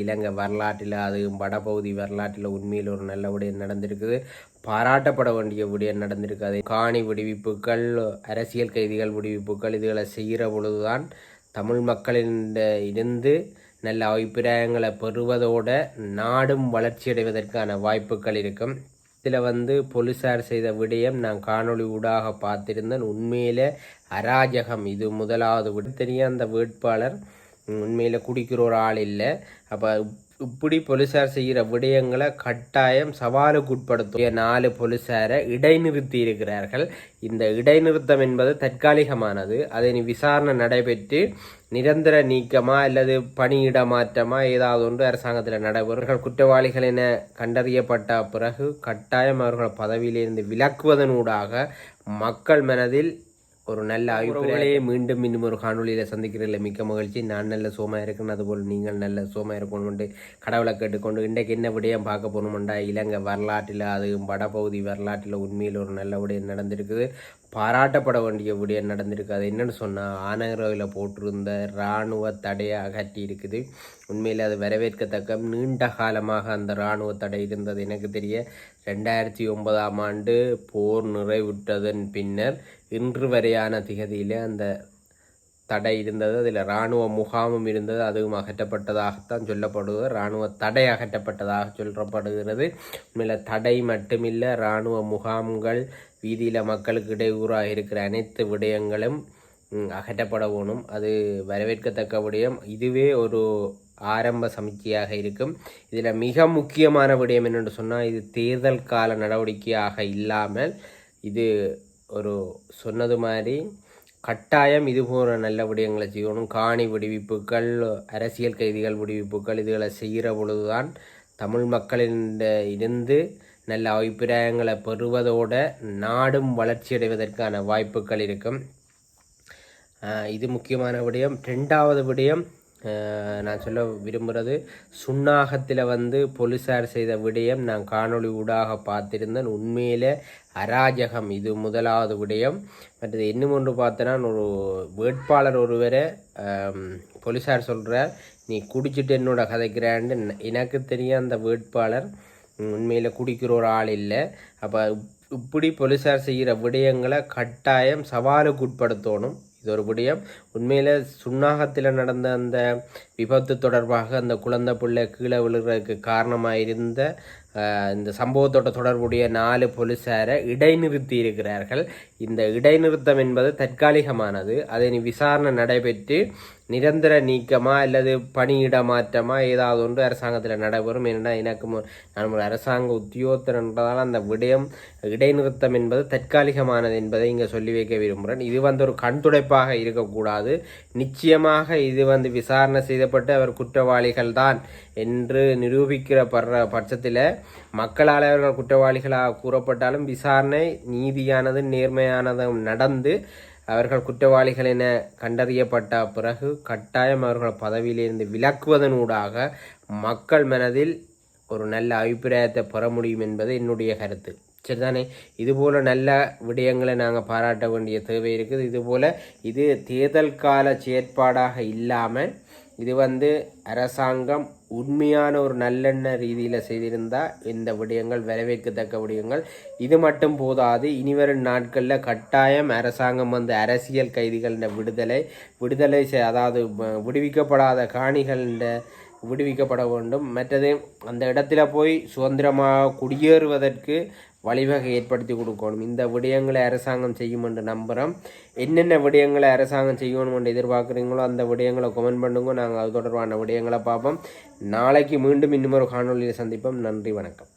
இலங்கை வரலாற்றில் அதுவும் வடபகுதி வரலாற்றில் உண்மையில் ஒரு நல்ல விடயம் நடந்திருக்குது. பாராட்டப்பட வேண்டிய விடயம் நடந்திருக்காது. காணி விடுவிப்புகள், அரசியல் கைதிகள் விடுவிப்புகள் இதுகளை செய்கிற பொழுதுதான் தமிழ் மக்களின் இருந்து நல்ல அபிப்பிராயங்களை பெறுவதோட நாடும் வளர்ச்சியடைவதற்கான வாய்ப்புகள் இருக்கும். இதில் போலீஸார் செய்த விடயம் நான் காணொளி ஊடாக பார்த்திருந்தேன். உண்மையில அராஜகம். இது முதலாவது விடுத்தனிய அந்த வேட்பாளர் உண்மையில் குடிக்கிற ஒரு ஆள் இல்லை. அப்போ இப்படி போலீஸார் செய்கிற விடயங்களை கட்டாயம் சவாலுக்கு உட்படுத்தும் 4 போலீஸாரை இடைநிறுத்தி இருக்கிறார்கள். இந்த இடைநிறுத்தம் என்பது தற்காலிகமானது. அதை விசாரணை நடைபெற்று நிரந்தர நீக்கமா அல்லது பணியிட மாற்றமா ஏதாவது ஒன்று அரசாங்கத்தில் நடைபெறும். குற்றவாளிகள் என கண்டறியப்பட்ட பிறகு கட்டாயம் அவர்கள் பதவியிலிருந்து விலக்குவதனூடாக மக்கள் மனதில் ஒரு நல்ல அபிப்பிராயத்தை மீண்டும் இன்னும் ஒரு காணொலியில் சந்திக்கிறதில்ல மிக்க மகிழ்ச்சி. நான் நல்ல சோமாக இருக்கணும், அதுபோல் நீங்கள் நல்ல சோமாக இருக்கணும்னு கடவுளை கேட்டுக்கொண்டு இன்றைக்கு என்ன விடயம் பார்க்க போகணுமெண்டா இலங்கை வரலாற்றில் அதுவும் வடபகுதி வரலாற்றில் உண்மையில் ஒரு நல்ல விடயம் நடந்திருக்குது. பாராட்டப்பட வேண்டிய விடயம் நடந்திருக்கு. அது என்னென்னு சொன்னால் ஆனகரோவில் போட்டிருந்த இராணுவ தடையை அகற்றி இருக்குது. உண்மையில் அது வரவேற்கத்தக்க. நீண்ட காலமாக அந்த இராணுவ தடை இருந்தது. எனக்கு தெரிய 2009ஆம் ஆண்டு போர் நிறைவுற்றதன் பின்னர் இன்று வரையான திகதியில் அந்த தடை இருந்தது. அதில் இராணுவ முகாமும் இருந்தது, அதுவும் அகற்றப்பட்டதாகத்தான் சொல்லப்படுவது. இராணுவ தடை அகற்றப்பட்டதாக சொல்லப்படுகிறது. உண்மையில் தடை மட்டுமில்லை, இராணுவ முகாம்கள், வீதியில் மக்களுக்கு இடையூறாக இருக்கிற அனைத்து விடயங்களும் அகற்றப்பட வேணும். அது வரவேற்கத்தக்க விடயம். இதுவே ஒரு ஆரம்ப சமீட்சையாக இருக்கும். இதில் மிக முக்கியமான விடயம் என்னென்று சொன்னால், இது தேர்தல் கால நடவடிக்கையாக இல்லாமல் இது ஒரு சொன்னது மாதிரி கட்டாயம் இது போன்ற நல்ல விடயங்களை செய்யணும். காணி விடுவிப்புகள், அரசியல் கைதிகள் விடுவிப்புகள் இதுகளை செய்கிற பொழுதுதான் தமிழ் மக்களின் இருந்து நல்ல அபிப்பிராயங்களை பெறுவதோட நாடும் வளர்ச்சியடைவதற்கான வாய்ப்புகள் இருக்கும். இது முக்கியமான விடயம். 2வது விடயம் நான் சொல்ல விரும்புகிறது, சுன்னாகத்தில் போலீஸார் செய்த விடயம் நான் காணொளி ஊடாக பார்த்திருந்தேன். உண்மையில் அராஜகம். இது முதலாவது விடயம். மற்றது இன்னும் ஒன்று பார்த்தோன்னா, ஒரு வேட்பாளர் ஒருவரை போலீஸார் சொல்கிறார், நீ குடிச்சிட்டு என்னோட கதைக்கிறான்னு. எனக்கு தெரிய அந்த வேட்பாளர் உண்மையில் குடிக்கிற ஒரு ஆள் இல்லை. அப்போ இப்படி போலீஸார் செய்கிற விடயங்களை கட்டாயம் சவாலுக்கு உட்படுத்தணும். இது ஒரு விடயம். உண்மையில் சுன்னாகத்தில் நடந்த அந்த விபத்து தொடர்பாக அந்த குழந்தை பிள்ளை கீழே விழுகிறதுக்கு காரணமாக இருந்த இந்த சம்பவத்தோட தொடர்புடைய 4 போலீஸாரை இடைநிறுத்தி இருக்கிறார்கள். இந்த இடைநிறுத்தம் என்பது தற்காலிகமானது. அதை விசாரணை நடைபெற்று நிரந்தர நீக்கமா அல்லது பணியிட மாற்றமா ஏதாவது ஒன்று அரசாங்கத்தில் நடைபெறும். ஏன்னா நான் ஒரு அரசாங்க உத்தியோகத்தர் என்றதால் அந்த விடயம் இடைநிறுத்தம் என்பது தற்காலிகமானது என்பதை இங்கே சொல்லி வைக்க விரும்புகிறேன். இது ஒரு கண்துடைப்பாக இருக்கக்கூடாது. நிச்சயமாக இது விசாரணை செய்யப்பட்டு அவர் குற்றவாளிகள் தான் என்று நிரூபிக்கிற பட்சத்தில் மக்களால் அவர்கள் குற்றவாளிகளாக கூறப்பட்டாலும் விசாரணை நீதியானது நேர்மையானதும் நடந்து அவர்கள் குற்றவாளிகள் என கண்டறியப்பட்ட பிறகு கட்டாயம் அவர்கள் பதவியிலிருந்து விலக்குவதனூடாக மக்கள் மனதில் ஒரு நல்ல அபிப்பிராயத்தை பெற முடியும் என்பது என்னுடைய கருத்து. சரிதானே? இதுபோல் நல்ல விடயங்களை நாங்கள் பாராட்ட வேண்டிய தேவை இருக்குது. இதுபோல் இது தேர்தல் கால செயற்பாடாக இல்லாமல் இது அரசாங்கம் உண்மையான ஒரு நல்லெண்ண ரீதியில் செய்திருந்தால் இந்த விடயங்கள் வரவேற்கத்தக்க விடயங்கள். இது மட்டும் போதாது. இனிவரும் நாட்களில் கட்டாயம் அரசாங்கம் அரசியல் கைதிகளின் விடுதலை அதாவது விடுவிக்கப்படாத காணிகள் விடுவிக்கப்பட வேண்டும். மற்றது அந்த இடத்துல போய் சுதந்திரமாக குடியேறுவதற்கு வழிவகை ஏற்படுத்தி கொடுக்கணும். இந்த விடயங்களை அரசாங்கம் செய்யும் என்று நம்புகிறோம். என்னென்ன விடயங்களை அரசாங்கம் செய்யணும் என்று எதிர்பார்க்குறீங்களோ அந்த விடயங்களை கமெண்ட் பண்ணுங்க. நாங்கள் அது தொடர்பான விடயங்களை பார்ப்போம். நாளைக்கு மீண்டும் இன்னும் ஒரு காணொலியில் சந்திப்போம். நன்றி, வணக்கம்.